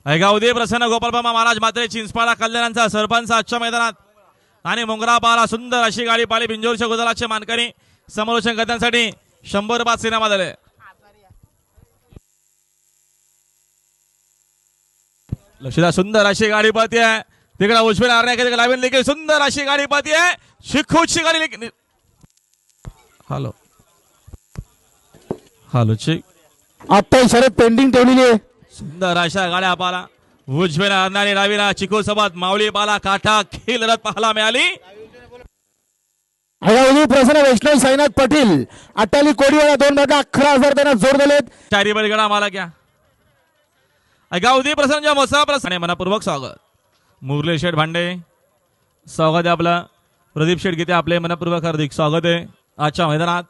ऐगावदे प्रसन्न गोपालबाबा महाराज मात्रे चिंचपाडा कल्याणांचा सरपंच आजच्या मैदानात आणि मुंगरा पाला सुंदर अशी गाडी पाली बिंजोरच्या गुजरातचे मानकरी समालोचन करण्यासाठी 100 बाद सिनेमा झाले। लक्षदा सुंदर अशी गाडी पाहती आहे तिकडे उजव्या आरण्याकडे लावेल देखील सुंदर अशी गाडी पाहती आहे शिखूची गाडी हॅलो हॅलो चिक आता इशारे पेंडिंग ठेवलेली आहे। सुंदर अशा गाड्या पाला उजव्या आरण्याने लावीला चिको सोबत माऊली पाला काठा खील रथ पाहायला मिळाली। ऐगावदी प्रसन्न वैष्णव साईनाथ पाटील अट्टाली कोडीवाडा 2 भागा 11,000 त्यांना जोर दिलेत। चारी बैलगाडा मला क्या ऐगावदी प्रसन्न मोसा प्रसन्न मनपूर्वक स्वागत। मुरली शेठ भांडे स्वागत आहे आपलं। प्रदीप शेठ गीते आपले मनपूर्वक हार्दिक स्वागत आहे आजच्या मैदानात।